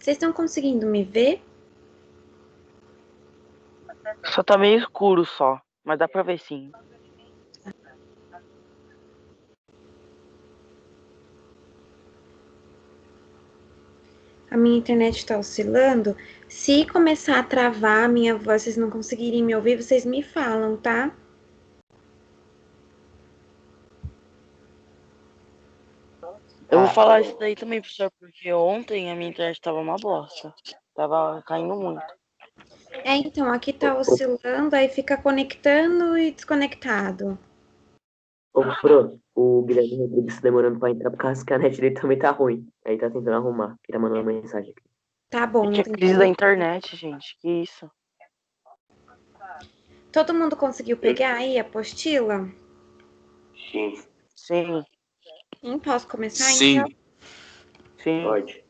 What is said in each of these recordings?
Vocês estão conseguindo me ver? Só tá meio escuro só, mas dá pra ver sim. A minha internet está oscilando. Se começar a travar a minha voz, vocês não conseguirem me ouvir, vocês me falam, tá? Eu vou falar isso daí também, professor, porque ontem a minha internet tava uma bosta. Tava caindo muito. Então, aqui tá oscilando, aí fica conectando e desconectado. Ô, Pro, o Guilherme Rodrigues demorando pra entrar por causa que a net dele também tá ruim. Aí tá tentando arrumar. Queria mandar uma mensagem aqui. Tá bom, não Tinha tem crise da problema. internet, gente. Que isso? Todo mundo conseguiu pegar aí a apostila? Sim, Posso começar, Sim. então? sim. Pode.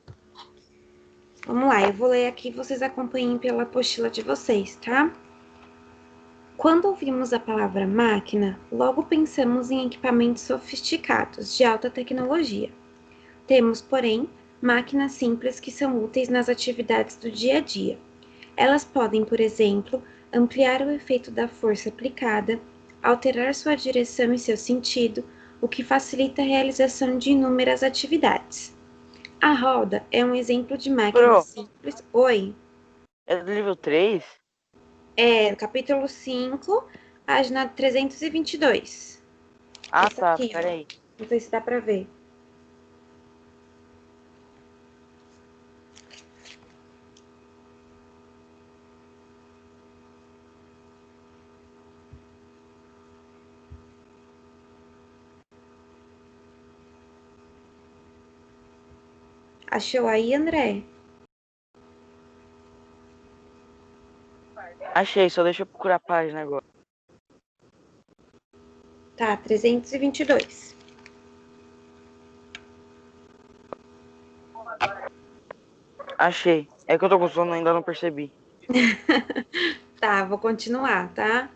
Vamos lá, eu vou ler aqui e vocês acompanhem pela apostila de vocês, tá? Quando ouvimos a palavra máquina, logo pensamos em equipamentos sofisticados, de alta tecnologia. Temos, porém, máquinas simples que são úteis nas atividades do dia a dia. Elas podem, por exemplo, ampliar o efeito da força aplicada, alterar sua direção e seu sentido, o que facilita a realização de inúmeras atividades. A roda é um exemplo de máquina Pro, simples. Oi, é do nível 3? capítulo 5, página 322. Ah, Essa tá, aqui, ó. peraí. Não sei se dá pra ver. Achou aí, André? Achei, só deixa eu procurar a página agora. Tá, 322. Achei. É que eu tô com sono, ainda não percebi. Tá, vou continuar, tá?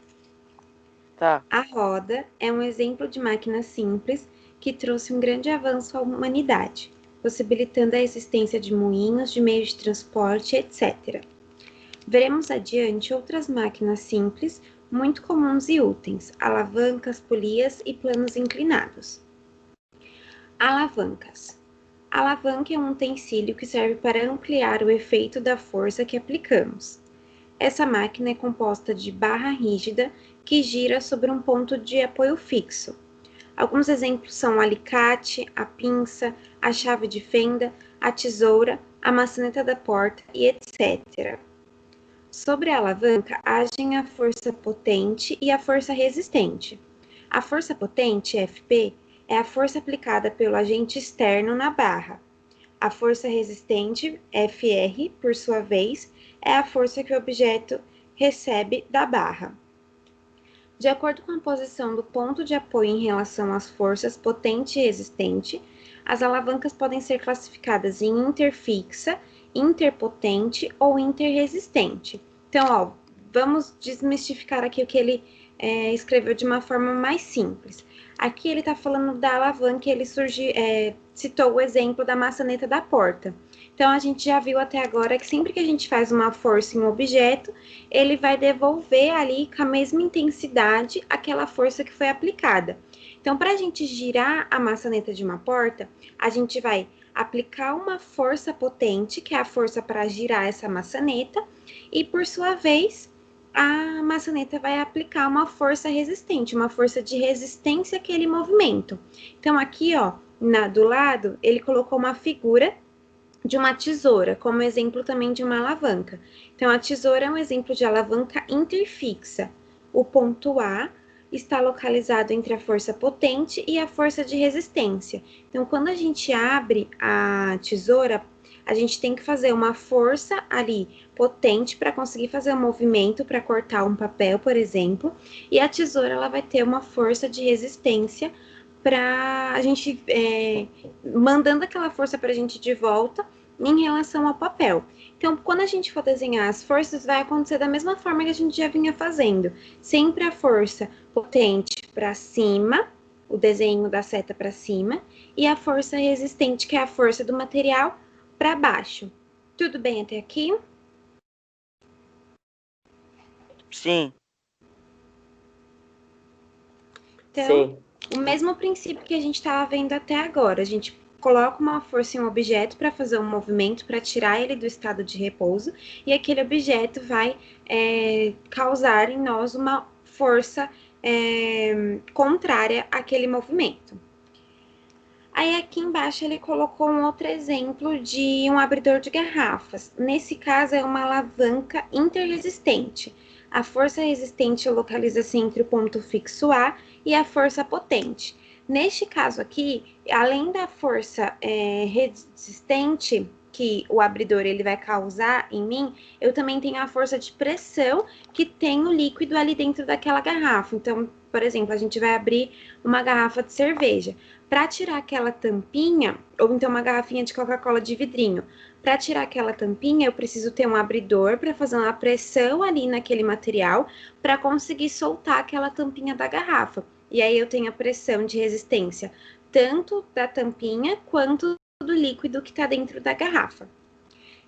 Tá. A roda é um exemplo de máquina simples que trouxe um grande avanço à humanidade, possibilitando a existência de moinhos, de meios de transporte, etc. Veremos adiante outras máquinas simples, muito comuns e úteis, alavancas, polias e planos inclinados. Alavancas. A alavanca é um utensílio que serve para ampliar o efeito da força que aplicamos. Essa máquina é composta de barra rígida que gira sobre um ponto de apoio fixo. Alguns exemplos são o alicate, a pinça, a chave de fenda, a tesoura, a maçaneta da porta e etc. Sobre a alavanca, agem a força potente e a força resistente. A força potente, Fp, é a força aplicada pelo agente externo na barra. A força resistente, Fr, por sua vez, é a força que o objeto recebe da barra. De acordo com a posição do ponto de apoio em relação às forças potente e resistente, as alavancas podem ser classificadas em interfixa, interpotente ou interresistente. Então, ó, vamos desmistificar aqui o que ele escreveu de uma forma mais simples. Aqui ele está falando da alavanca, ele citou o exemplo da maçaneta da porta. Então, a gente já viu até agora que sempre que a gente faz uma força em um objeto, ele vai devolver ali com a mesma intensidade aquela força que foi aplicada. Então, para a gente girar a maçaneta de uma porta, a gente vai aplicar uma força potente, que é a força para girar essa maçaneta, e por sua vez, a maçaneta vai aplicar uma força resistente, uma força de resistência àquele movimento. Então, aqui, ó, do lado, ele colocou uma figura de uma tesoura, como exemplo também de uma alavanca. Então, a tesoura é um exemplo de alavanca interfixa. O ponto A está localizado entre a força potente e a força de resistência. Então, quando a gente abre a tesoura, a gente tem que fazer uma força ali potente para conseguir fazer um movimento para cortar um papel, por exemplo, e a tesoura ela vai ter uma força de resistência para a gente mandando aquela força para a gente de volta em relação ao papel. Então, quando a gente for desenhar as forças, vai acontecer da mesma forma que a gente já vinha fazendo. Sempre a força potente para cima, o desenho da seta para cima, e a força resistente, que é a força do material, para baixo. Tudo bem até aqui? Sim. Então, Sim. o mesmo princípio que a gente estava vendo até agora. A gente coloca uma força em um objeto para fazer um movimento, para tirar ele do estado de repouso, e aquele objeto vai causar em nós uma força contrária àquele movimento. Aí aqui embaixo ele colocou um outro exemplo de um abridor de garrafas. Nesse caso é uma alavanca interresistente. A força resistente localiza-se entre o ponto fixo A e a força potente. Neste caso aqui, além da força resistente que o abridor ele vai causar em mim, eu também tenho a força de pressão que tem o líquido ali dentro daquela garrafa. Então, por exemplo, a gente vai abrir uma garrafa de cerveja. Para tirar aquela tampinha, ou então uma garrafinha de Coca-Cola de vidrinho, para tirar aquela tampinha, eu preciso ter um abridor para fazer uma pressão ali naquele material para conseguir soltar aquela tampinha da garrafa. E aí eu tenho a pressão de resistência tanto da tampinha quanto do líquido que está dentro da garrafa.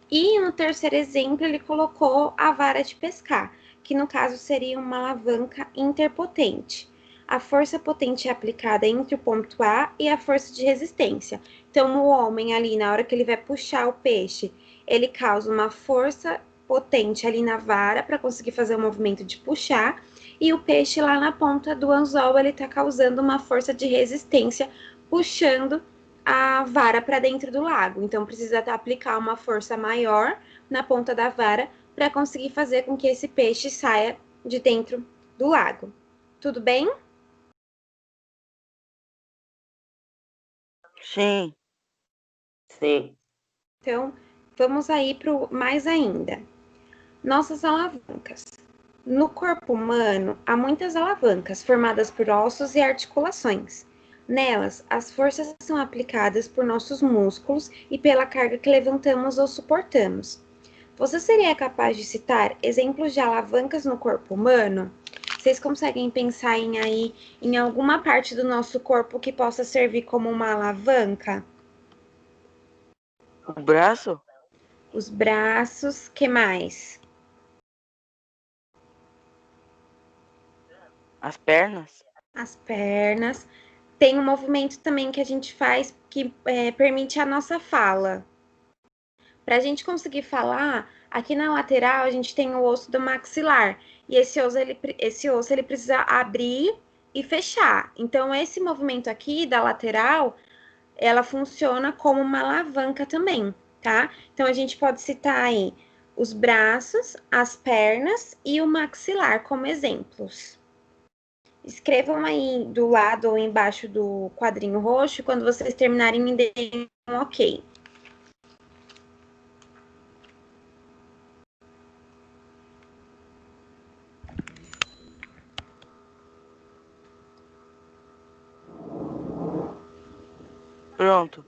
E no terceiro exemplo, ele colocou a vara de pescar, que no caso seria uma alavanca interpotente. A força potente é aplicada entre o ponto A e a força de resistência. Então, o homem ali, na hora que ele vai puxar o peixe, ele causa uma força potente ali na vara para conseguir fazer o movimento de puxar, e o peixe lá na ponta do anzol, ele está causando uma força de resistência, puxando a vara para dentro do lago. Então, precisa aplicar uma força maior na ponta da vara para conseguir fazer com que esse peixe saia de dentro do lago. Tudo bem? Sim. Sim. Então, vamos aí para o mais ainda. Nossas alavancas. No corpo humano, há muitas alavancas formadas por ossos e articulações. Nelas, as forças são aplicadas por nossos músculos e pela carga que levantamos ou suportamos. Você seria capaz de citar exemplos de alavancas no corpo humano? Vocês conseguem pensar em alguma parte do nosso corpo que possa servir como uma alavanca? O braço? Os braços, que mais? As pernas? As pernas. Tem um movimento também que a gente faz que permite a nossa fala. Para a gente conseguir falar, aqui na lateral a gente tem o osso do maxilar. E esse osso ele precisa abrir e fechar. Então, esse movimento aqui da lateral, ela funciona como uma alavanca também, tá? Então, a gente pode citar aí os braços, as pernas e o maxilar como exemplos. Escrevam aí do lado ou embaixo do quadrinho roxo, quando vocês terminarem, me deem um ok. Pronto.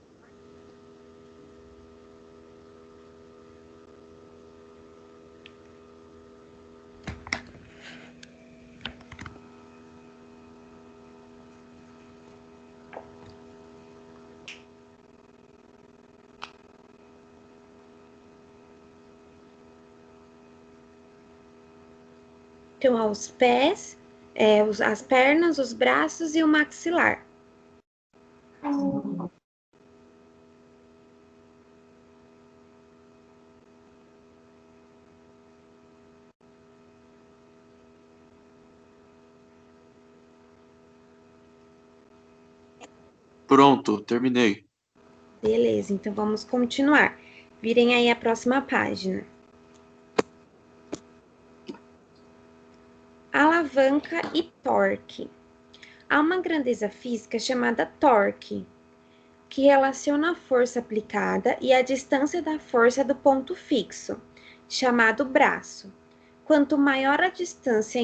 Então, aos pés, as pernas, os braços e o maxilar. Pronto, terminei. Beleza, então vamos continuar. Virem aí a próxima página. Alavanca e torque. Há uma grandeza física chamada torque, que relaciona a força aplicada e a distância da força do ponto fixo, chamado braço. Quanto maior a distância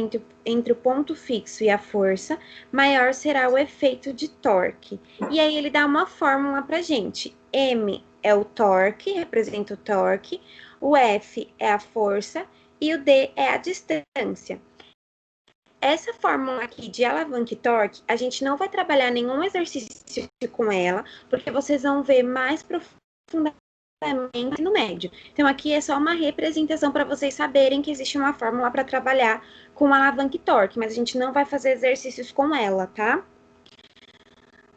entre o ponto fixo e a força, maior será o efeito de torque. E aí ele dá uma fórmula para gente. M é o torque, representa o torque, o F é a força e o D é a distância. Essa fórmula aqui de alavanca e torque, a gente não vai trabalhar nenhum exercício com ela, porque vocês vão ver mais profundamente ensino médio. Então, aqui é só uma representação para vocês saberem que existe uma fórmula para trabalhar com alavanca e torque, mas a gente não vai fazer exercícios com ela, tá?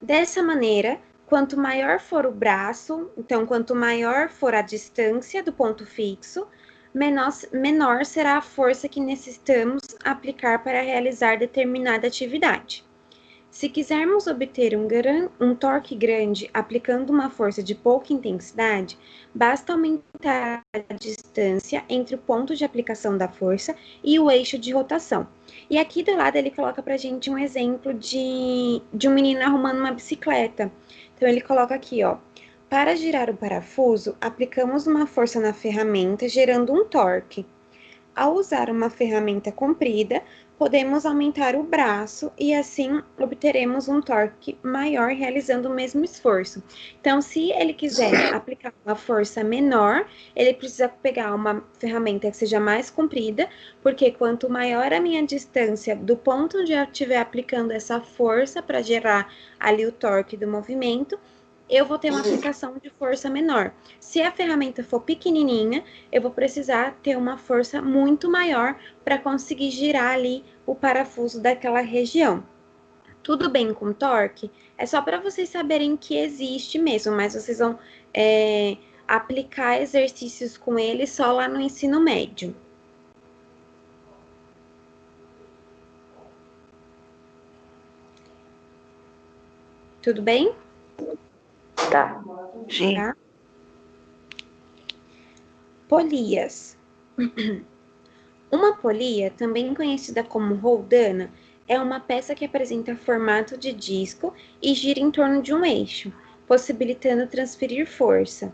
Dessa maneira, quanto maior for o braço, então, quanto maior for a distância do ponto fixo, menor será a força que necessitamos aplicar para realizar determinada atividade. Se quisermos obter um torque grande aplicando uma força de pouca intensidade, basta aumentar a distância entre o ponto de aplicação da força e o eixo de rotação. E aqui do lado ele coloca para a gente um exemplo de um menino arrumando uma bicicleta. Então ele coloca aqui, ó. Para girar o parafuso, aplicamos uma força na ferramenta, gerando um torque. Ao usar uma ferramenta comprida, podemos aumentar o braço e assim obteremos um torque maior realizando o mesmo esforço. Então, se ele quiser aplicar uma força menor, ele precisa pegar uma ferramenta que seja mais comprida, porque quanto maior a minha distância do ponto onde eu estiver aplicando essa força para gerar ali o torque do movimento, eu vou ter uma aplicação de força menor. Se a ferramenta for pequenininha, eu vou precisar ter uma força muito maior para conseguir girar ali o parafuso daquela região. Tudo bem com torque? É só para vocês saberem que existe mesmo, mas vocês vão aplicar exercícios com ele só lá no ensino médio. Tudo bem? Tá. Sim. Tá? Polias. Uma polia, também conhecida como roldana, é uma peça que apresenta formato de disco e gira em torno de um eixo, possibilitando transferir força.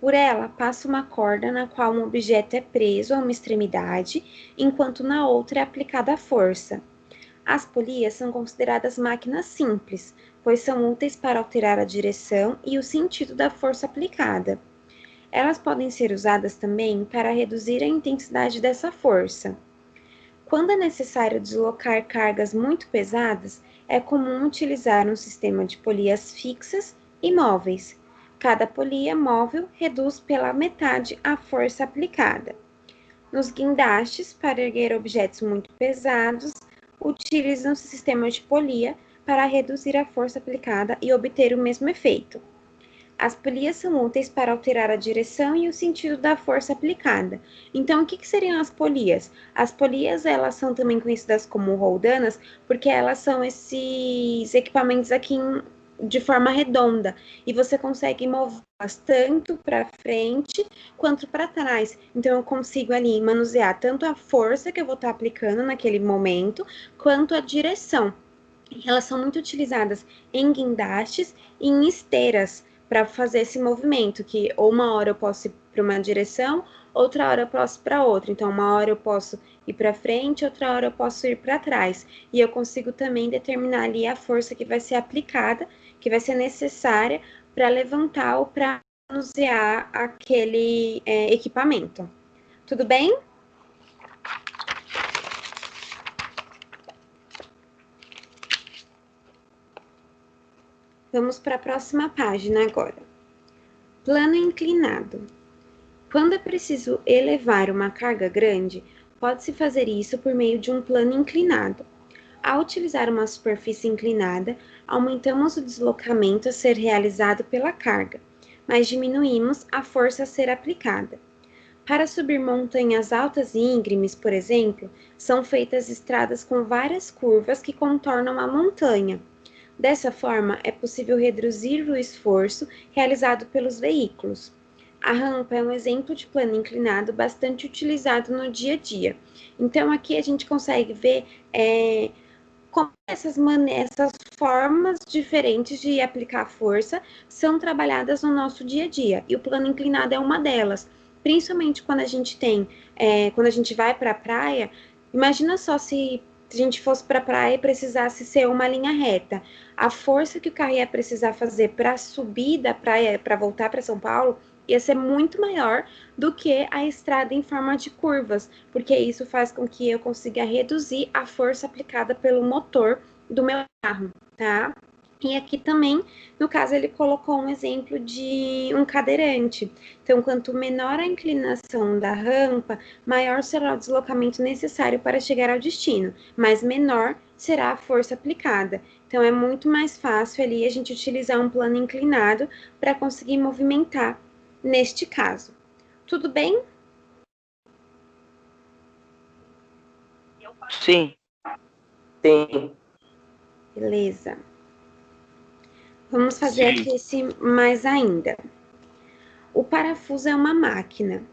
Por ela passa uma corda na qual um objeto é preso a uma extremidade, enquanto na outra é aplicada a força. As polias são consideradas máquinas simples, pois são úteis para alterar a direção e o sentido da força aplicada. Elas podem ser usadas também para reduzir a intensidade dessa força. Quando é necessário deslocar cargas muito pesadas, é comum utilizar um sistema de polias fixas e móveis. Cada polia móvel reduz pela metade a força aplicada. Nos guindastes, para erguer objetos muito pesados, utilizam-se sistemas de polia para reduzir a força aplicada e obter o mesmo efeito. As polias são úteis para alterar a direção e o sentido da força aplicada. Então, o que seriam as polias? As polias, elas são também conhecidas como roldanas, porque elas são esses equipamentos aqui de forma redonda, e você consegue movê-las tanto para frente quanto para trás. Então, eu consigo ali manusear tanto a força que eu vou estar aplicando naquele momento, quanto a direção. Elas são muito utilizadas em guindastes e em esteiras, para fazer esse movimento, que ou uma hora eu posso ir para uma direção, outra hora eu posso ir para outra. Então, uma hora eu posso ir para frente, outra hora eu posso ir para trás. E eu consigo também determinar ali a força que vai ser aplicada, que vai ser necessária para levantar ou para manusear aquele equipamento. Tudo bem? Vamos para a próxima página agora. Plano inclinado. Quando é preciso elevar uma carga grande, pode-se fazer isso por meio de um plano inclinado. Ao utilizar uma superfície inclinada, aumentamos o deslocamento a ser realizado pela carga, mas diminuímos a força a ser aplicada. Para subir montanhas altas e íngremes, por exemplo, são feitas estradas com várias curvas que contornam a montanha. Dessa forma, é possível reduzir o esforço realizado pelos veículos. A rampa é um exemplo de plano inclinado bastante utilizado no dia a dia. Então, aqui a gente consegue ver como essas formas diferentes de aplicar força são trabalhadas no nosso dia a dia. E o plano inclinado é uma delas. Principalmente quando a gente quando a gente vai para a praia, imagina só se a gente fosse para a praia e precisasse ser uma linha reta. A força que o carro ia precisar fazer para subir da praia, para voltar para São Paulo, ia ser muito maior do que a estrada em forma de curvas, porque isso faz com que eu consiga reduzir a força aplicada pelo motor do meu carro, tá? E aqui também, no caso, ele colocou um exemplo de um cadeirante. Então, quanto menor a inclinação da rampa, maior será o deslocamento necessário para chegar ao destino, mas menor será a força aplicada. Então, é muito mais fácil ali a gente utilizar um plano inclinado para conseguir movimentar neste caso. Tudo bem? Sim. Tem. Beleza. Vamos fazer aqui esse mais ainda. O parafuso é uma máquina.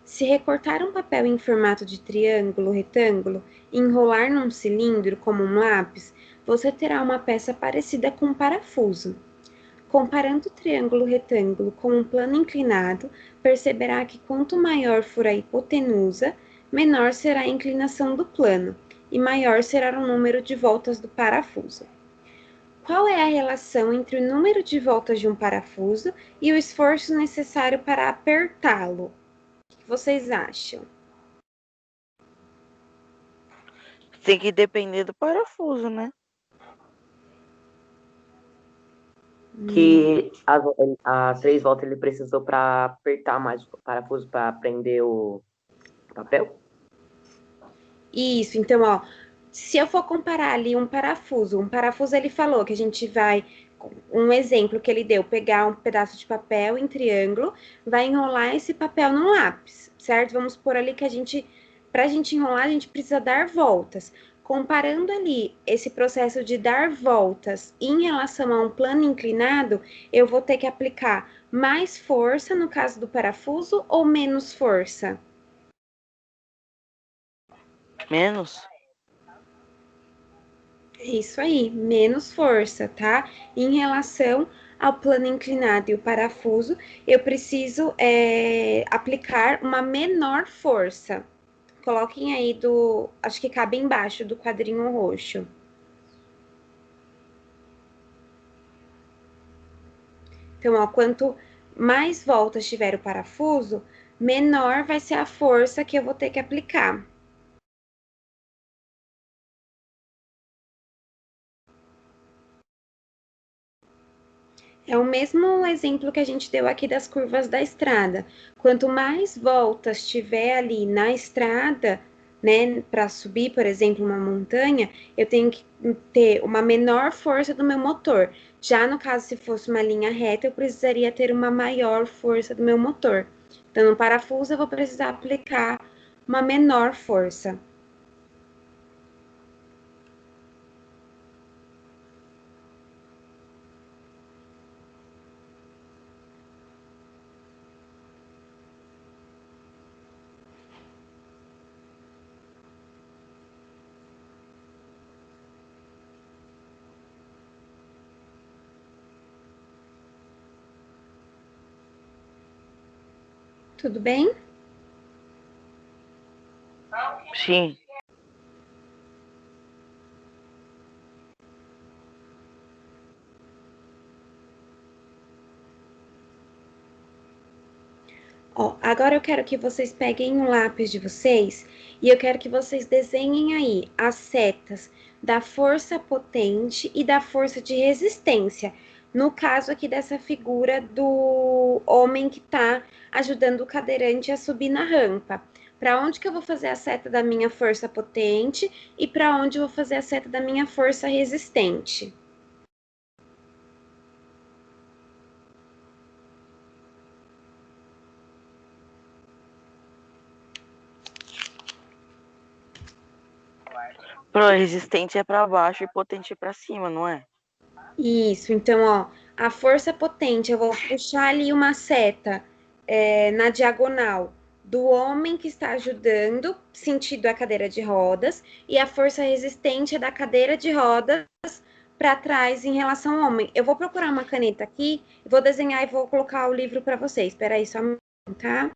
Se recortar um papel em formato de triângulo, retângulo e enrolar num cilindro como um lápis, você terá uma peça parecida com um parafuso. Comparando o triângulo retângulo com um plano inclinado, perceberá que quanto maior for a hipotenusa, menor será a inclinação do plano e maior será o número de voltas do parafuso. Qual é a relação entre o número de voltas de um parafuso e o esforço necessário para apertá-lo? O que vocês acham? Tem que depender do parafuso, né? Que as 3 voltas ele precisou para apertar mais o parafuso para prender o papel? Isso, então, ó, se eu for comparar ali um parafuso ele falou que a gente vai, um exemplo que ele deu, pegar um pedaço de papel em triângulo, vai enrolar esse papel no lápis, certo? Vamos por ali que pra gente enrolar, a gente precisa dar voltas. Comparando ali esse processo de dar voltas em relação a um plano inclinado, eu vou ter que aplicar mais força no caso do parafuso ou menos força? Menos? É isso aí, menos força, tá? Em relação ao plano inclinado e o parafuso, eu preciso aplicar uma menor força. Coloquem aí acho que cabe embaixo do quadrinho roxo. Então, ó, quanto mais voltas tiver o parafuso, menor vai ser a força que eu vou ter que aplicar. É o mesmo exemplo que a gente deu aqui das curvas da estrada. Quanto mais voltas tiver ali na estrada, né, para subir, por exemplo, uma montanha, eu tenho que ter uma menor força do meu motor. Já no caso, se fosse uma linha reta, eu precisaria ter uma maior força do meu motor. Então, no parafuso, eu vou precisar aplicar uma menor força. Tudo bem? Sim. Ó, agora eu quero que vocês peguem um lápis de vocês e eu quero que vocês desenhem aí as setas da força potente e da força de resistência. No caso aqui dessa figura do homem que tá ajudando o cadeirante a subir na rampa. Para onde que eu vou fazer a seta da minha força potente e para onde eu vou fazer a seta da minha força resistente? Pro resistente é pra baixo e potente é pra cima, não é? Isso, então, ó, a força potente, eu vou puxar ali uma seta na diagonal do homem que está ajudando, sentido a cadeira de rodas, e a força resistente é da cadeira de rodas para trás em relação ao homem. Eu vou procurar uma caneta aqui, vou desenhar e vou colocar o livro para vocês. Espera aí só um minuto, tá?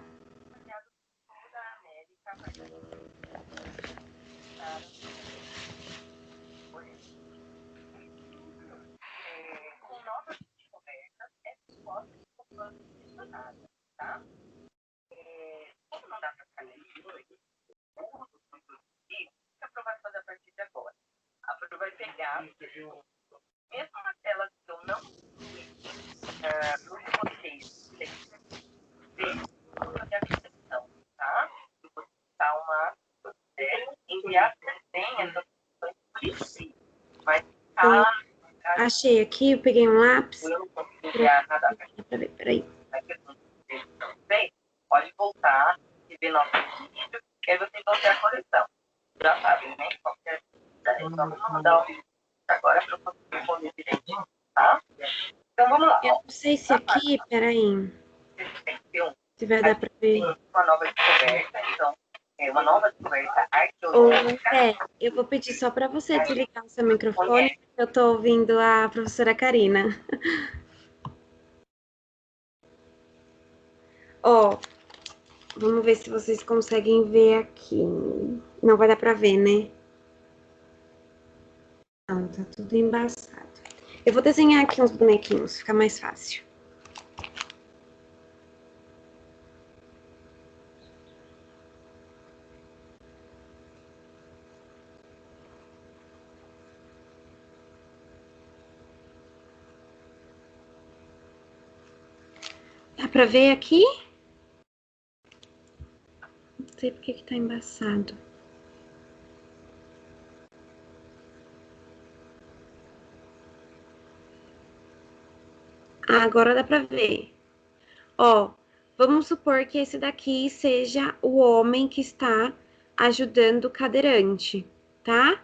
achei aqui, eu peguei um lápis. Peraí. Pode voltar e ver nosso vídeo, que aí vocês vão ter a correção. Já sabem, né? Qualquer dúvida, vamos mandar o vídeo agora para eu conseguir responder direitinho, tá? Então vamos lá. Eu não sei se aqui, peraí. Se vai dar para ver. Uma nova descoberta, então. É uma nova descoberta arqueológica. Eu vou pedir só para você desligar o seu microfone, porque eu tô ouvindo a professora Karina. Ó, vamos ver se vocês conseguem ver aqui. Não vai dar para ver, né? Não, tá tudo embaçado. Eu vou desenhar aqui uns bonequinhos, fica mais fácil. Dá pra ver aqui? Não sei porque que tá embaçado. Ah, agora dá pra ver. Ó, vamos supor que esse daqui seja o homem que está ajudando o cadeirante, tá?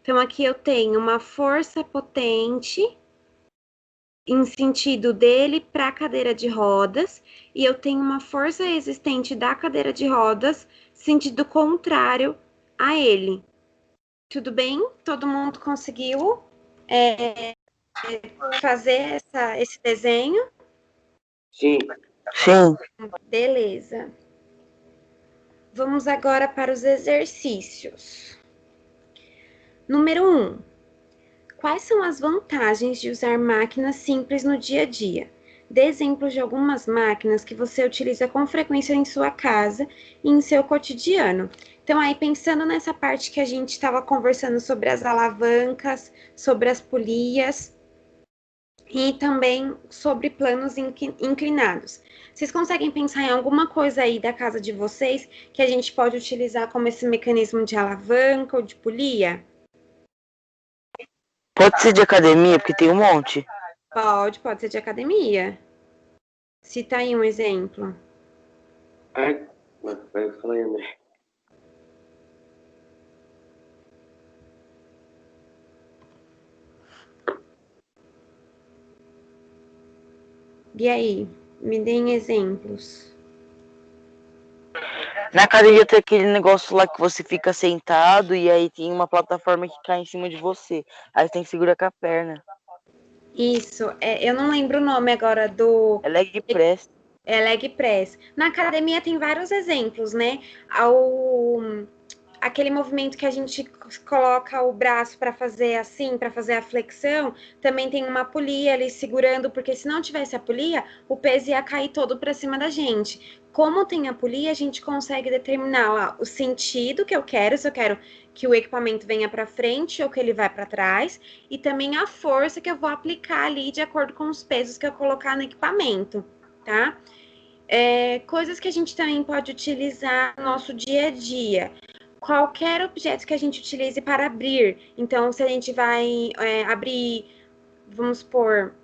Então, aqui eu tenho uma força potente em sentido dele para a cadeira de rodas, e eu tenho uma força existente da cadeira de rodas, sentido contrário a ele. Tudo bem? Todo mundo conseguiu fazer esse desenho? Sim. Sim. Beleza. Vamos agora para os exercícios. Número 1. Quais são as vantagens de usar máquinas simples no dia a dia? Dê exemplos de algumas máquinas que você utiliza com frequência em sua casa e em seu cotidiano. Então, aí pensando nessa parte que a gente estava conversando sobre as alavancas, sobre as polias e também sobre planos inclinados. Vocês conseguem pensar em alguma coisa aí da casa de vocês que a gente pode utilizar como esse mecanismo de alavanca ou de polia? Pode ser de academia, porque tem um monte. Pode ser de academia. Cita aí um exemplo. Vai falar aí, André. E aí, me deem exemplos. Na academia tem aquele negócio lá que você fica sentado e aí tem uma plataforma que cai em cima de você. Aí você tem que segurar com a perna. Isso, eu não lembro o nome agora do... É leg press. É leg press. Na academia tem vários exemplos, né? Aquele movimento que a gente coloca o braço para fazer assim, para fazer a flexão, também tem uma polia ali segurando, porque se não tivesse a polia, o peso ia cair todo para cima da gente. Como tem a polia, a gente consegue determinar lá o sentido que eu quero, se eu quero que o equipamento venha para frente ou que ele vai para trás, e também a força que eu vou aplicar ali de acordo com os pesos que eu colocar no equipamento, tá? Coisas que a gente também pode utilizar no nosso dia a dia. Qualquer objeto que a gente utilize para abrir. Então, se a gente vai abrir, vamos supor,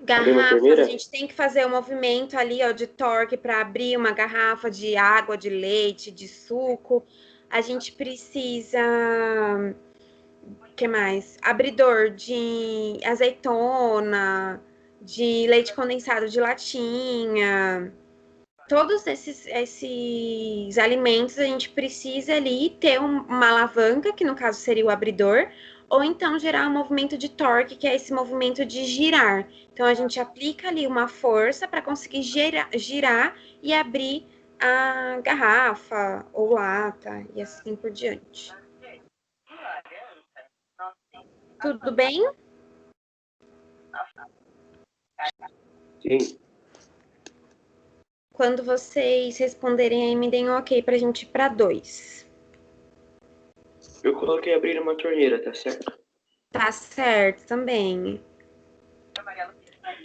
garrafas, a gente tem que fazer um movimento ali, ó, de torque para abrir uma garrafa de água, de leite, de suco. A gente precisa, o que mais? Abridor de azeitona, de leite condensado de latinha. Todos esses alimentos a gente precisa ali ter uma alavanca, que no caso seria o abridor, ou então gerar um movimento de torque, que é esse movimento de girar. Então a gente aplica ali uma força para conseguir girar e abrir a garrafa ou lata e assim por diante. Tudo bem? Sim. Quando vocês responderem aí, me deem um ok pra gente ir pra 2. Eu coloquei abrir uma torneira, tá certo? Tá certo também.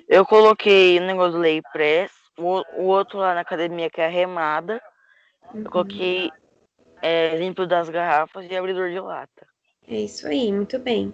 Eu coloquei o negócio do leg press, o outro lá na academia que é a remada. Eu coloquei limpo das garrafas e abridor de lata. É isso aí, muito bem.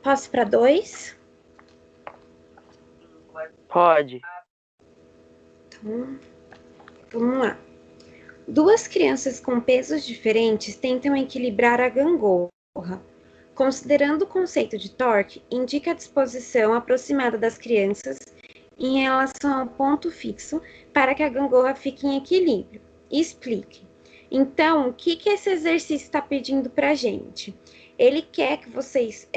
Posso para 2? Pode. Então, vamos lá. Duas crianças com pesos diferentes tentam equilibrar a gangorra. Considerando o conceito de torque, indica a disposição aproximada das crianças em relação ao ponto fixo para que a gangorra fique em equilíbrio. Explique. Então, o que esse exercício está pedindo para a gente? Ele quer que vocês...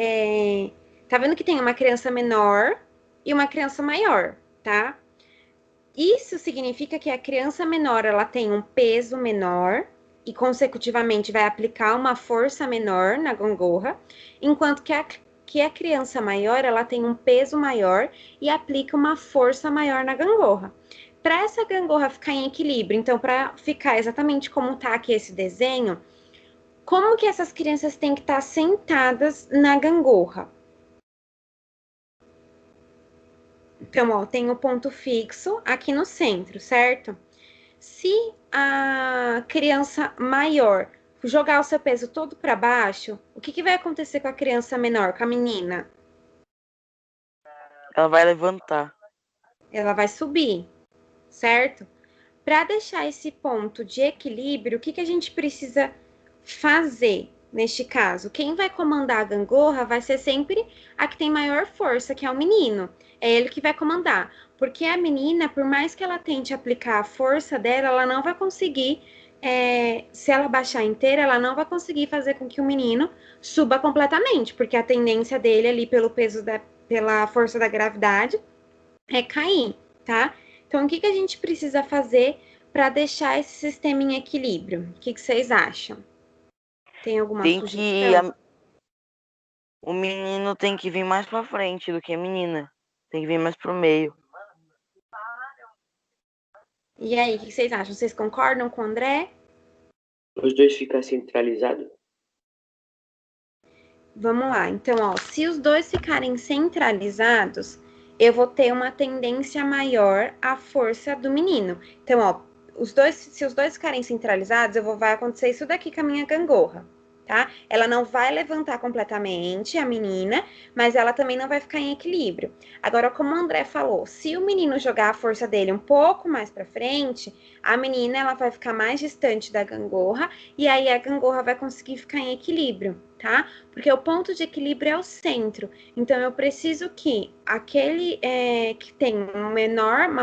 Tá vendo que tem uma criança menor e uma criança maior, tá? Isso significa que a criança menor ela tem um peso menor e, consecutivamente, vai aplicar uma força menor na gangorra, enquanto que a criança maior ela tem um peso maior e aplica uma força maior na gangorra. Para essa gangorra ficar em equilíbrio, então, para ficar exatamente como está aqui esse desenho, como que essas crianças têm que estar sentadas na gangorra? Então, ó, tem o ponto fixo aqui no centro, certo? Se a criança maior jogar o seu peso todo para baixo, o que vai acontecer com a criança menor, com a menina? Ela vai levantar. Ela vai subir, certo? Para deixar esse ponto de equilíbrio, o que a gente precisa fazer neste caso? Quem vai comandar a gangorra vai ser sempre a que tem maior força, que é o menino. É ele que vai comandar. Porque a menina, por mais que ela tente aplicar a força dela, ela não vai conseguir, se ela baixar inteira, ela não vai conseguir fazer com que o menino suba completamente, porque a tendência dele ali pelo peso pela força da gravidade é cair, tá? Então, o que a gente precisa fazer para deixar esse sistema em equilíbrio? O que vocês acham? Tem alguma Tem que. sugestão? O menino tem que vir mais pra frente do que a menina. Tem que vir mais pro meio. E aí, o que vocês acham? Vocês concordam com o André? Os dois ficam centralizados? Vamos lá. Então, ó, se os dois ficarem centralizados, eu vou ter uma tendência maior à força do menino. Então, ó, se os dois ficarem centralizados, vai acontecer isso daqui com a minha gangorra, tá? Ela não vai levantar completamente a menina, mas ela também não vai ficar em equilíbrio. Agora, como o André falou, se o menino jogar a força dele um pouco mais para frente, a menina ela vai ficar mais distante da gangorra e aí a gangorra vai conseguir ficar em equilíbrio, tá? Porque o ponto de equilíbrio é o centro. Então, eu preciso que aquele que tem uma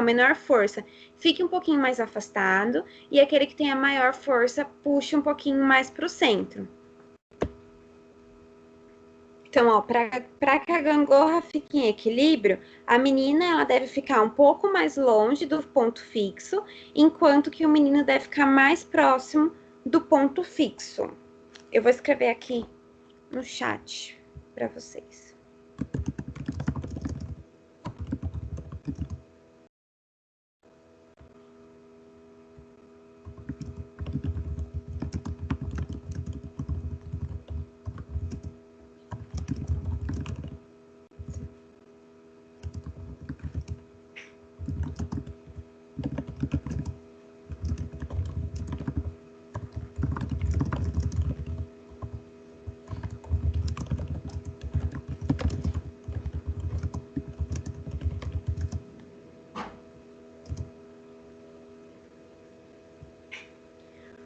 menor força fique um pouquinho mais afastado e aquele que tem a maior força puxe um pouquinho mais para o centro. Então, ó, para que a gangorra fique em equilíbrio, a menina ela deve ficar um pouco mais longe do ponto fixo, enquanto que o menino deve ficar mais próximo do ponto fixo. Eu vou escrever aqui no chat para vocês.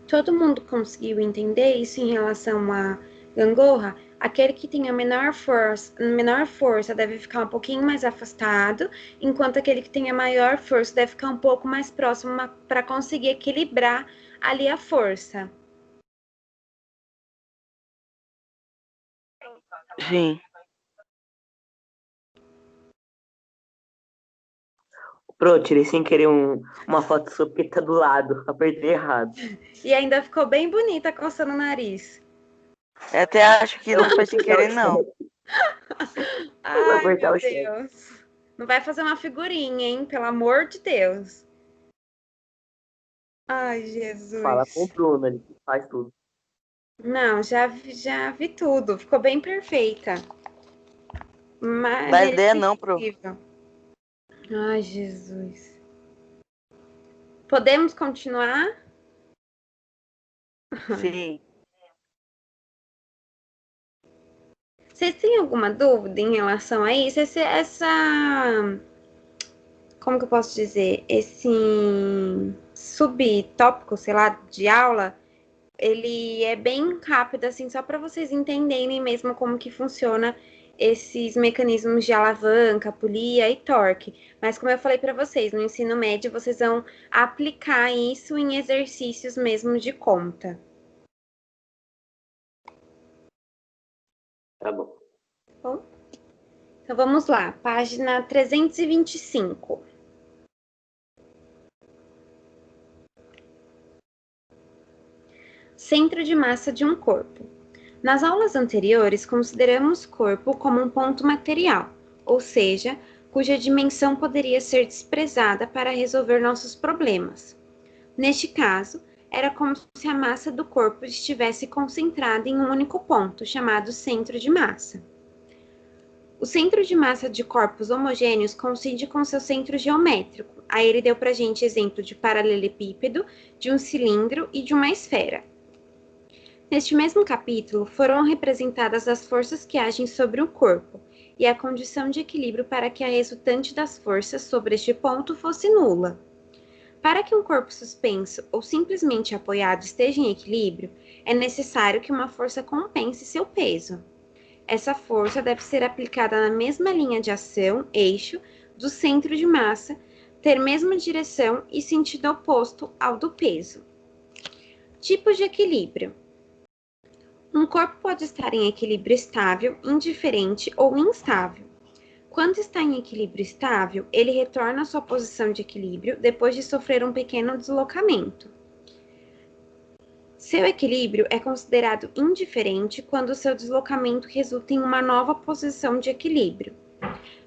Todo mundo conseguiu entender isso em relação à gangorra? Aquele que tem a menor força deve ficar um pouquinho mais afastado, enquanto aquele que tem a maior força deve ficar um pouco mais próximo para conseguir equilibrar ali a força. Sim. Pro, tirei sem querer uma foto sua porque tá do lado. Apertei errado. E ainda ficou bem bonita coçando o nariz. Eu até acho que não foi sem querer, não. Ai, apertar meu o chat. Deus. Não vai fazer uma figurinha, hein? Pelo amor de Deus. Ai, Jesus. Fala com o Bruno, ele faz tudo. Não, já vi tudo. Ficou bem perfeita. Mas Dá é ideia não, Pro. incrível. Ai, Jesus. Podemos continuar? Sim. Vocês têm alguma dúvida em relação a isso? Como que eu posso dizer? Esse subtópico, sei lá, de aula, ele é bem rápido, assim, só para vocês entenderem mesmo como que funciona esses mecanismos de alavanca, polia e torque. Mas como eu falei para vocês, no ensino médio vocês vão aplicar isso em exercícios mesmo de conta. Tá bom. Bom, então vamos lá, página 325. Centro de massa de um corpo. Nas aulas anteriores, consideramos corpo como um ponto material, ou seja, cuja dimensão poderia ser desprezada para resolver nossos problemas. Neste caso, era como se a massa do corpo estivesse concentrada em um único ponto, chamado centro de massa. O centro de massa de corpos homogêneos coincide com seu centro geométrico. Aí ele deu pra gente exemplo de paralelepípedo, de um cilindro e de uma esfera. Neste mesmo capítulo, foram representadas as forças que agem sobre o corpo e a condição de equilíbrio para que a resultante das forças sobre este ponto fosse nula. Para que um corpo suspenso ou simplesmente apoiado esteja em equilíbrio, é necessário que uma força compense seu peso. Essa força deve ser aplicada na mesma linha de ação, eixo, do centro de massa, ter mesma direção e sentido oposto ao do peso. Tipos de equilíbrio. Um corpo pode estar em equilíbrio estável, indiferente ou instável. Quando está em equilíbrio estável, ele retorna à sua posição de equilíbrio depois de sofrer um pequeno deslocamento. Seu equilíbrio é considerado indiferente quando seu deslocamento resulta em uma nova posição de equilíbrio.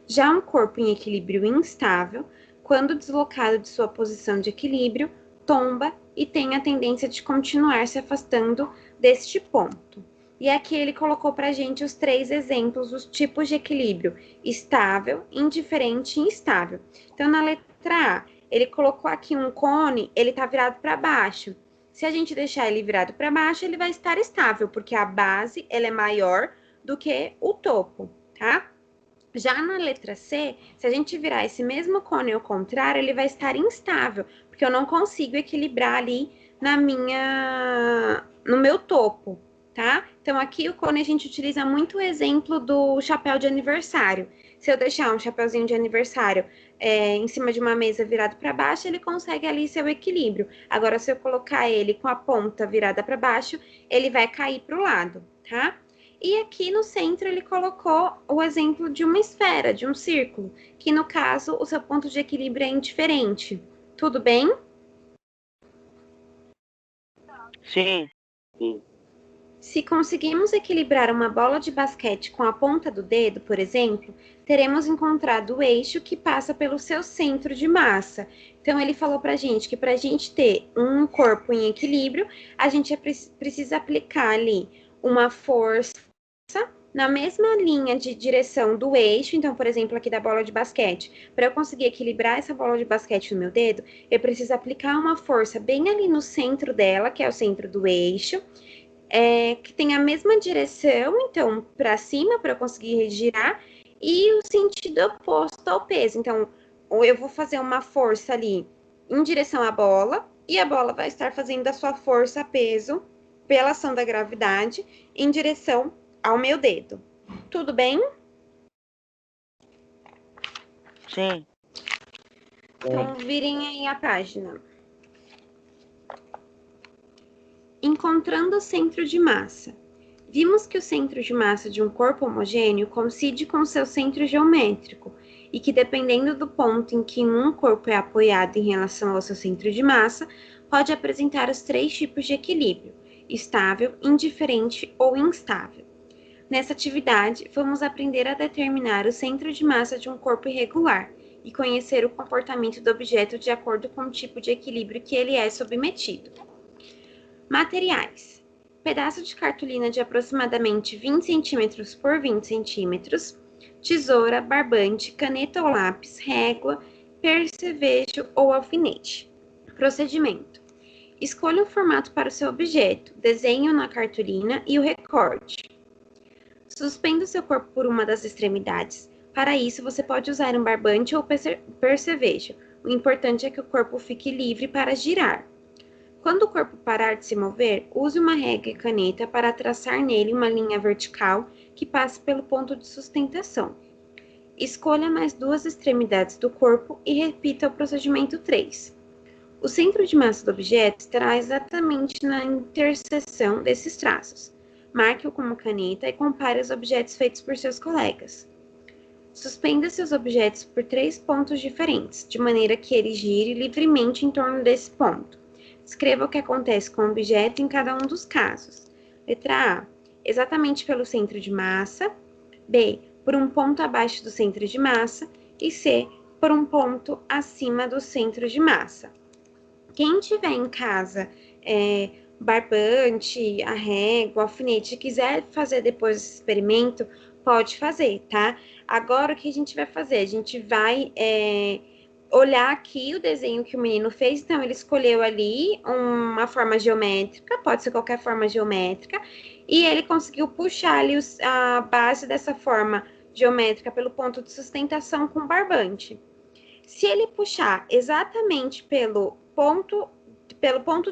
Já um corpo em equilíbrio instável, quando deslocado de sua posição de equilíbrio, tomba e tem a tendência de continuar se afastando deste ponto. E aqui ele colocou para a gente os 3 exemplos dos tipos de equilíbrio: estável, indiferente e instável. Então, na letra A, ele colocou aqui um cone, ele está virado para baixo. Se a gente deixar ele virado para baixo, ele vai estar estável, porque a base ela é maior do que o topo, tá? Já na letra C, se a gente virar esse mesmo cone ao contrário, ele vai estar instável, porque eu não consigo equilibrar ali no meu topo, tá? Então, aqui o cone a gente utiliza muito o exemplo do chapéu de aniversário. Se eu deixar um chapéuzinho de aniversário em cima de uma mesa virado para baixo, ele consegue ali seu equilíbrio. Agora, se eu colocar ele com a ponta virada para baixo, ele vai cair para o lado, tá? E aqui no centro ele colocou o exemplo de uma esfera, de um círculo, que no caso o seu ponto de equilíbrio é indiferente. Tudo bem? Sim. Sim. Se conseguimos equilibrar uma bola de basquete com a ponta do dedo, por exemplo, teremos encontrado o eixo que passa pelo seu centro de massa. Então, ele falou pra gente que pra gente ter um corpo em equilíbrio, a gente precisa aplicar ali uma força na mesma linha de direção do eixo. Então, por exemplo, aqui da bola de basquete, para eu conseguir equilibrar essa bola de basquete no meu dedo, eu preciso aplicar uma força bem ali no centro dela, que é o centro do eixo, que tem a mesma direção, então, para cima, para eu conseguir girar, e o sentido oposto ao peso. Então, eu vou fazer uma força ali em direção à bola, e a bola vai estar fazendo a sua força peso pela ação da gravidade em direção ao meu dedo. Tudo bem? Sim. Então, virem aí a página. Encontrando o centro de massa. Vimos que o centro de massa de um corpo homogêneo coincide com seu centro geométrico e que, dependendo do ponto em que um corpo é apoiado em relação ao seu centro de massa, pode apresentar os 3 tipos de equilíbrio: estável, indiferente ou instável. Nessa atividade, vamos aprender a determinar o centro de massa de um corpo irregular e conhecer o comportamento do objeto de acordo com o tipo de equilíbrio que ele é submetido. Materiais: pedaço de cartolina de aproximadamente 20 cm por 20 cm, tesoura, barbante, caneta ou lápis, régua, percevejo ou alfinete. Procedimento: escolha um formato para o seu objeto, desenhe-o na cartolina e o recorte. Suspenda o seu corpo por uma das extremidades. Para isso, você pode usar um barbante ou percevejo. O importante é que o corpo fique livre para girar. Quando o corpo parar de se mover, use uma régua e caneta para traçar nele uma linha vertical que passe pelo ponto de sustentação. Escolha mais duas extremidades do corpo e repita o procedimento 3. O centro de massa do objeto estará exatamente na interseção desses traços. Marque-o com uma caneta e compare os objetos feitos por seus colegas. Suspenda seus objetos por 3 pontos diferentes, de maneira que ele gire livremente em torno desse ponto. Escreva o que acontece com o objeto em cada um dos casos. Letra A. Exatamente pelo centro de massa. B. Por um ponto abaixo do centro de massa. E C. Por um ponto acima do centro de massa. Quem tiver em casa barbante, a régua, o alfinete, quiser fazer depois esse experimento, pode fazer, tá? Agora, o que a gente vai fazer? A gente vai olhar aqui o desenho que o menino fez. Então, ele escolheu ali uma forma geométrica, pode ser qualquer forma geométrica, e ele conseguiu puxar ali a base dessa forma geométrica pelo ponto de sustentação com barbante. Se ele puxar exatamente pelo ponto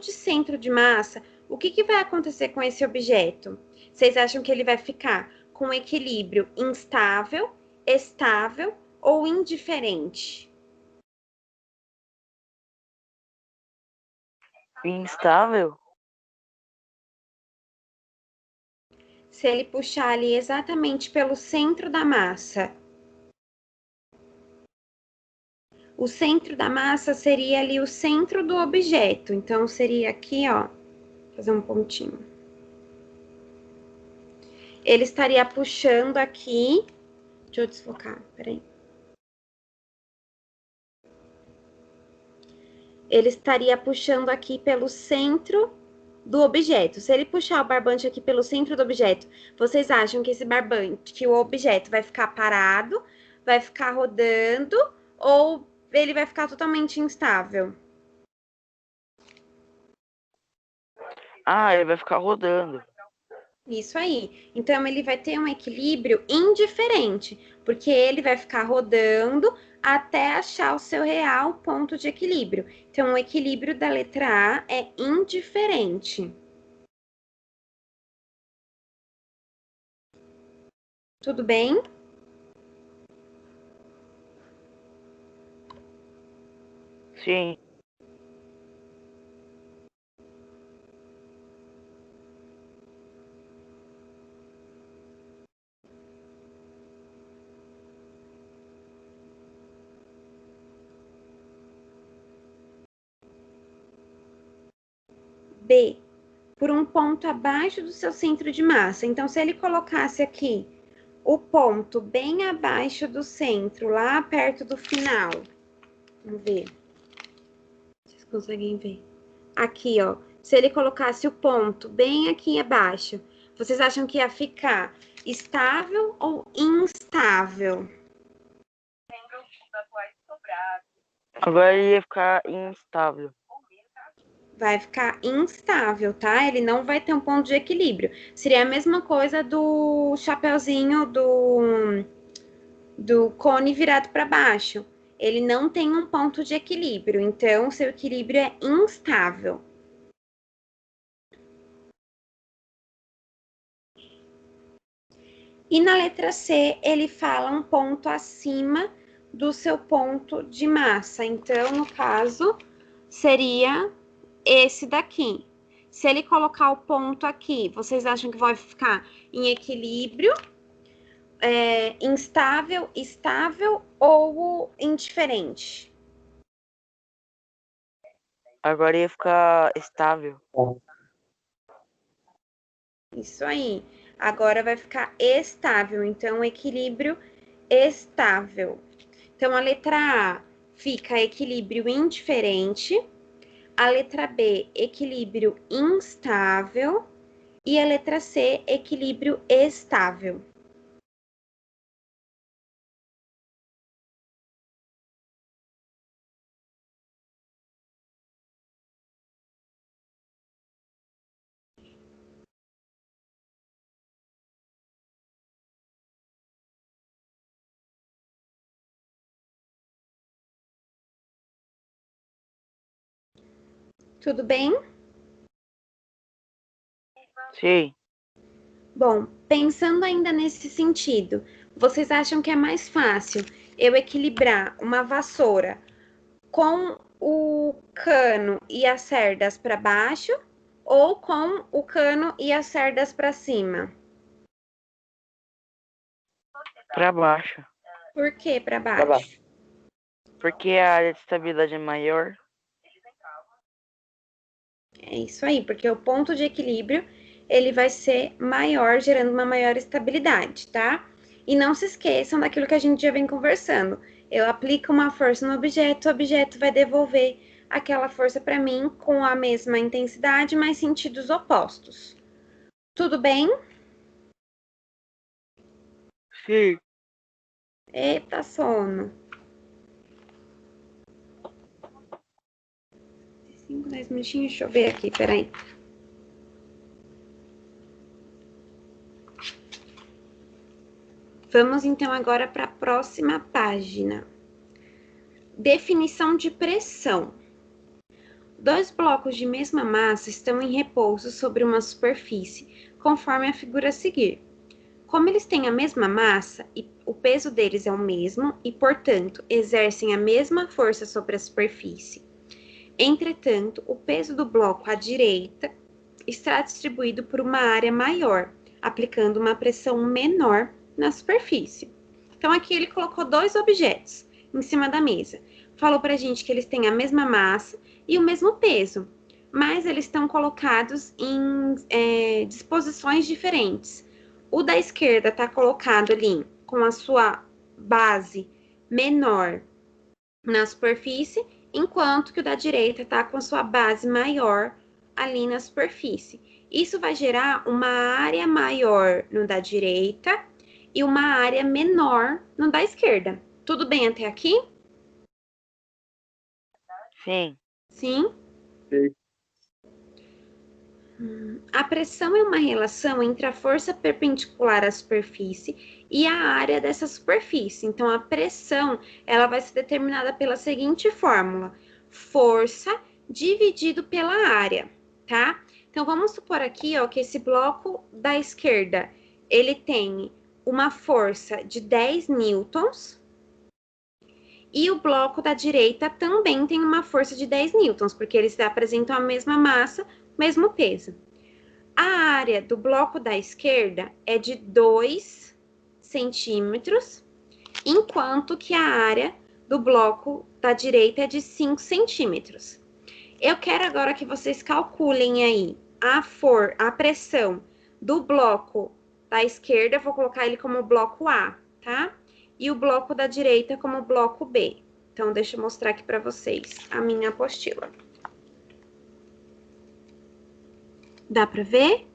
de centro de massa, o que vai acontecer com esse objeto? Vocês acham que ele vai ficar com equilíbrio instável, estável ou indiferente? Instável? Se ele puxar ali exatamente pelo centro da massa, o centro da massa seria ali o centro do objeto. Então, seria aqui, ó, fazer um pontinho. Ele estaria puxando aqui. Deixa eu desfocar, peraí. Ele estaria puxando aqui pelo centro do objeto. Se ele puxar o barbante aqui pelo centro do objeto, vocês acham que esse barbante, que o objeto vai ficar parado, vai ficar rodando ou ele vai ficar totalmente instável? Ah, ele vai ficar rodando. Isso aí. Então, ele vai ter um equilíbrio indiferente, porque ele vai ficar rodando até achar o seu real ponto de equilíbrio. Então, o equilíbrio da letra A é indiferente. Tudo bem? Sim. B, por um ponto abaixo do seu centro de massa. Então, se ele colocasse aqui o ponto bem abaixo do centro, lá perto do final. Vamos ver. Vocês conseguem ver? Aqui, ó. Se ele colocasse o ponto bem aqui abaixo, vocês acham que ia ficar estável ou instável? Agora ele ia ficar instável. Vai ficar instável, tá? Ele não vai ter um ponto de equilíbrio. Seria a mesma coisa do chapeuzinho do cone virado para baixo. Ele não tem um ponto de equilíbrio, então seu equilíbrio é instável. E na letra C, ele fala um ponto acima do seu ponto de massa. Então, no caso, seria esse daqui. Se ele colocar o ponto aqui, vocês acham que vai ficar em equilíbrio, instável, estável ou indiferente? Agora ia ficar estável. Isso aí. Agora vai ficar estável, então equilíbrio estável. Então a letra A fica equilíbrio indiferente, a letra B equilíbrio instável e a letra C equilíbrio estável. Tudo bem? Sim. Bom, pensando ainda nesse sentido, vocês acham que é mais fácil eu equilibrar uma vassoura com o cano e as cerdas para baixo ou com o cano e as cerdas para cima? Pra baixo. Por que para Pra baixo? baixo. Porque a área de estabilidade é maior. É isso aí, porque o ponto de equilíbrio ele vai ser maior, gerando uma maior estabilidade, tá? E não se esqueçam daquilo que a gente já vem conversando. Eu aplico uma força no objeto, o objeto vai devolver aquela força para mim com a mesma intensidade, mas sentidos opostos. Tudo bem? Sim. Eita, sono. 5, 10 minutinhos, deixa eu ver aqui, peraí. Vamos então agora para a próxima página. Definição de pressão. Dois blocos de mesma massa estão em repouso sobre uma superfície, conforme a figura a seguir. Como eles têm a mesma massa e o peso deles é o mesmo e, portanto, exercem a mesma força sobre a superfície. Entretanto, o peso do bloco à direita está distribuído por uma área maior, aplicando uma pressão menor na superfície. Então, aqui ele colocou dois objetos em cima da mesa. Falou para a gente que eles têm a mesma massa e o mesmo peso, mas eles estão colocados em disposições diferentes. O da esquerda está colocado ali com a sua base menor na superfície, enquanto que o da direita está com a sua base maior ali na superfície. Isso vai gerar uma área maior no da direita e uma área menor no da esquerda. Tudo bem até aqui? Sim. Sim? Sim. A pressão é uma relação entre a força perpendicular à superfície e a área dessa superfície. Então, a pressão ela vai ser determinada pela seguinte fórmula: força dividido pela área, tá? Então, vamos supor aqui, ó, que esse bloco da esquerda ele tem uma força de 10 newtons e o bloco da direita também tem uma força de 10 newtons, porque eles apresentam a mesma massa, mesmo peso. A área do bloco da esquerda é de 2 centímetros, enquanto que a área do bloco da direita é de 5 centímetros. Eu quero agora que vocês calculem aí a pressão do bloco da esquerda, vou colocar ele como bloco A, tá? E o bloco da direita como bloco B. Então, deixa eu mostrar aqui para vocês a minha apostila. Dá para ver?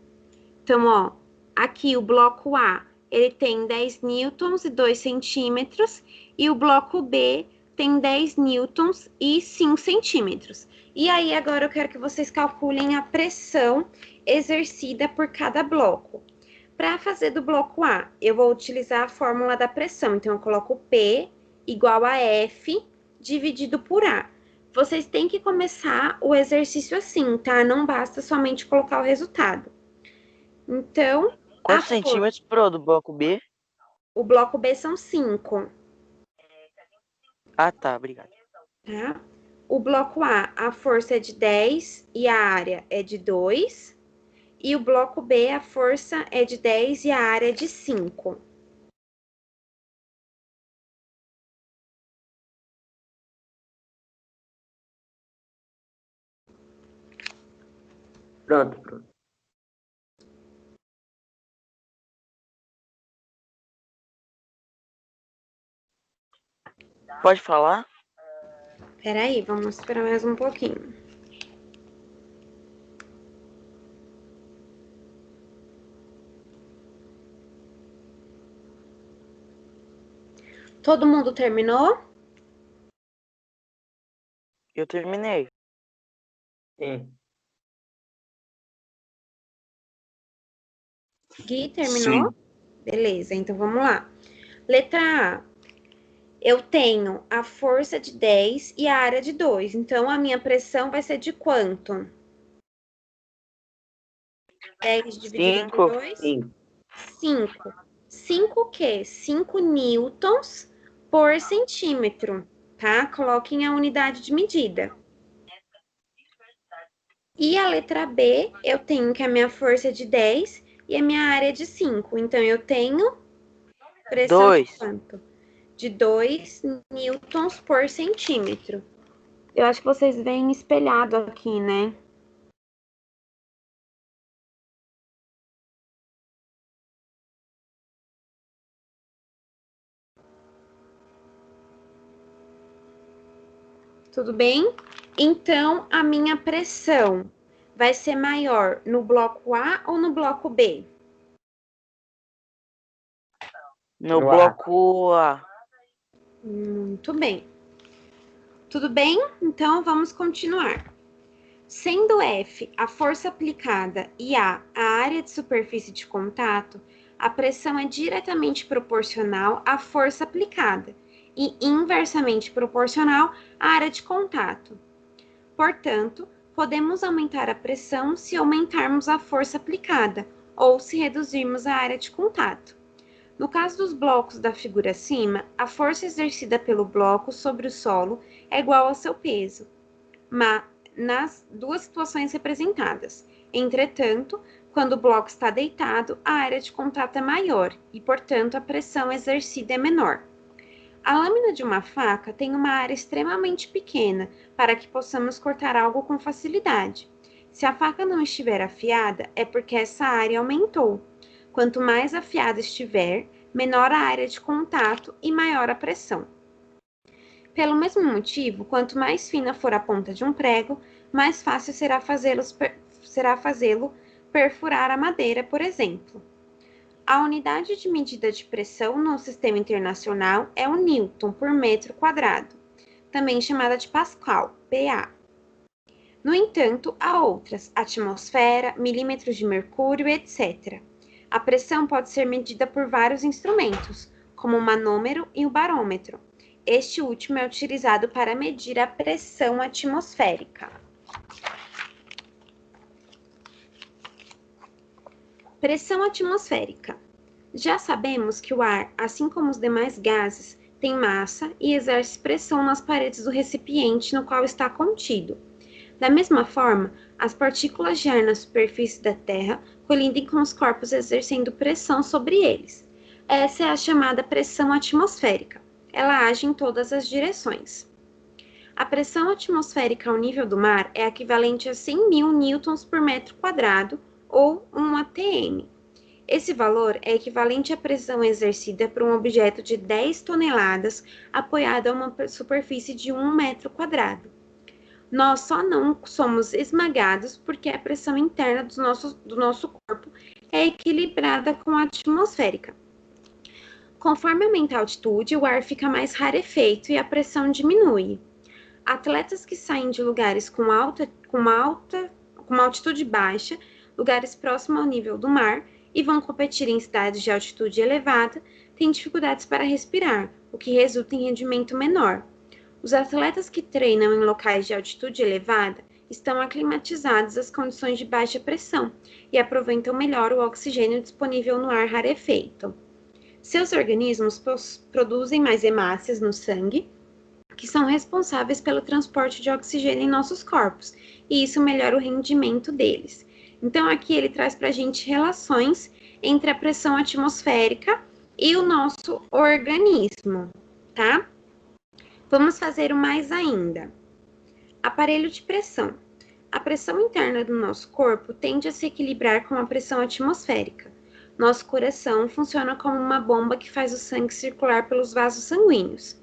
Então, ó, aqui o bloco A, ele tem 10 newtons e 2 centímetros, e o bloco B tem 10 newtons e 5 centímetros. E aí, agora eu quero que vocês calculem a pressão exercida por cada bloco. Para fazer do bloco A, eu vou utilizar a fórmula da pressão. Então, eu coloco P igual a F dividido por A. Vocês têm que começar o exercício assim, tá? Não basta somente colocar o resultado. Então, Quantos centímetros pro do bloco B? o bloco B são 5, Ah, tá, obrigado. tá? O bloco A força é de 10 e a área é de 2. E o bloco B, a força é de 10 e a área é de 5. Pronto, pronto. Pode falar? Peraí, vamos esperar mais um pouquinho. Todo mundo terminou? Eu terminei. Sim. Gui, terminou? Sim. Beleza, então vamos lá. Letra A. eu tenho a força de 10 e a área de 2. Então, a minha pressão vai ser de quanto? 10 dividido por 5. 2? Sim. 5. 5 o quê? 5 newtons por centímetro, tá? Coloquem a unidade de medida. E a letra B, eu tenho que a minha força é de 10 e a minha área é de 5. Então, eu tenho pressão de 2. quanto? De 2 newtons por centímetro. Eu acho que vocês veem espelhado aqui, né? Tudo bem? Então, a minha pressão vai ser maior no bloco A ou no bloco B? No No A. bloco A. Muito bem. Tudo bem? Então, vamos continuar. Sendo F a força aplicada e A a área de superfície de contato, a pressão é diretamente proporcional à força aplicada e inversamente proporcional à área de contato. Portanto, podemos aumentar a pressão se aumentarmos a força aplicada ou se reduzirmos a área de contato. No caso dos blocos da figura acima, a força exercida pelo bloco sobre o solo é igual ao seu peso, mas nas duas situações representadas. Entretanto, quando o bloco está deitado, a área de contato é maior e, portanto, a pressão exercida é menor. A lâmina de uma faca tem uma área extremamente pequena para que possamos cortar algo com facilidade. Se a faca não estiver afiada, é porque essa área aumentou. Quanto mais afiada estiver, menor a área de contato e maior a pressão. Pelo mesmo motivo, quanto mais fina for a ponta de um prego, mais fácil será fazê-lo perfurar a madeira, por exemplo. A unidade de medida de pressão no sistema internacional é o Newton por metro quadrado, também chamada de Pascal, PA. No entanto, há outras, atmosfera, milímetros de mercúrio, etc. A pressão pode ser medida por vários instrumentos, como o manômetro e o barômetro. Este último é utilizado para medir a pressão atmosférica. Pressão atmosférica. Já sabemos que o ar, assim como os demais gases, tem massa e exerce pressão nas paredes do recipiente no qual está contido. Da mesma forma, as partículas de ar na superfície da Terra colidem com os corpos exercendo pressão sobre eles. Essa é a chamada pressão atmosférica. Ela age em todas as direções. A pressão atmosférica ao nível do mar é equivalente a 100.000 newtons por metro quadrado, ou 1 atm. Esse valor é equivalente à pressão exercida por um objeto de 10 toneladas apoiado a uma superfície de 1 metro quadrado. Nós só não somos esmagados porque a pressão interna do nosso corpo é equilibrada com a atmosférica. Conforme aumenta a altitude, o ar fica mais rarefeito e a pressão diminui. Atletas que saem de lugares com uma altitude baixa, lugares próximos ao nível do mar, e vão competir em cidades de altitude elevada, têm dificuldades para respirar, o que resulta em rendimento menor. Os atletas que treinam em locais de altitude elevada estão aclimatizados às condições de baixa pressão e aproveitam melhor o oxigênio disponível no ar rarefeito. Seus organismos produzem mais hemácias no sangue, que são responsáveis pelo transporte de oxigênio em nossos corpos, e isso melhora o rendimento deles. Então, aqui ele traz para a gente relações entre a pressão atmosférica e o nosso organismo, tá? Vamos fazer o mais ainda. Aparelho de pressão. A pressão interna do nosso corpo tende a se equilibrar com a pressão atmosférica. Nosso coração funciona como uma bomba que faz o sangue circular pelos vasos sanguíneos.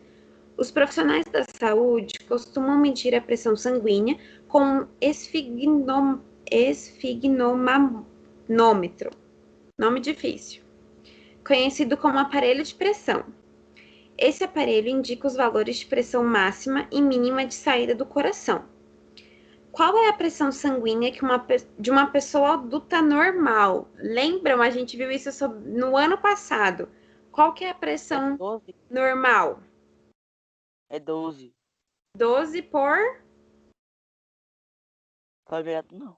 Os profissionais da saúde costumam medir a pressão sanguínea com um esfigmomanômetro, nome difícil, conhecido como aparelho de pressão. Esse aparelho indica os valores de pressão máxima e mínima de saída do coração. Qual é a pressão sanguínea de uma pessoa adulta normal? Lembram? A gente viu isso no ano passado. Qual que é a pressão normal? É 12. 12 por... Quadrado não.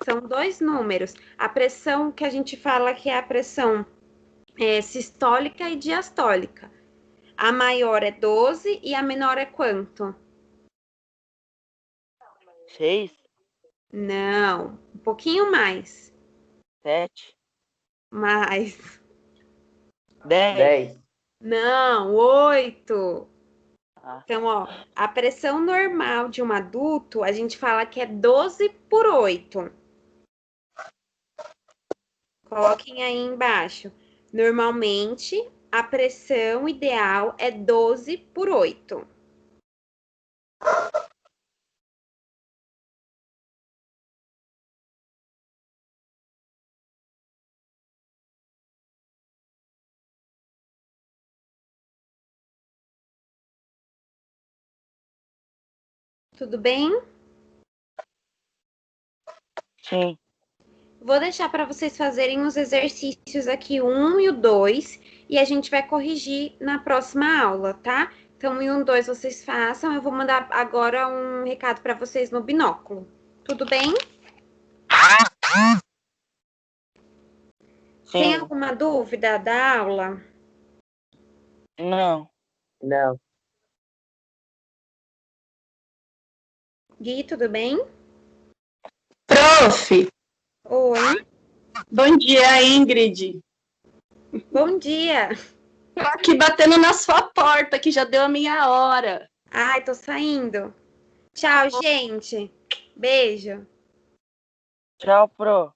São 2 números. A pressão que a gente fala que é a pressão sistólica e diastólica. A maior é 12 e a menor é quanto? 6, Não, um pouquinho mais. 7, Mais. 10. 10. Não, 8. Ah, Então, ó, a pressão normal de um adulto, a gente fala que é 12 por 8. Coloquem aí embaixo. Normalmente, a pressão ideal é 12 por 8. Tudo bem? sim. Vou deixar para vocês fazerem os exercícios aqui, o 1 e o 2, e a gente vai corrigir na próxima aula, tá? Então, o 1 e o 2 vocês façam. Eu vou mandar agora um recado para vocês no binóculo. Tudo bem? Tem Sim. alguma dúvida da aula? Não. Não. Gui, tudo bem? Prof, Oi, bom dia, Ingrid. bom dia. Tô aqui batendo na sua porta, que já deu a minha hora. Ai, tô saindo. Tchau, gente. Beijo. Tchau, Pro.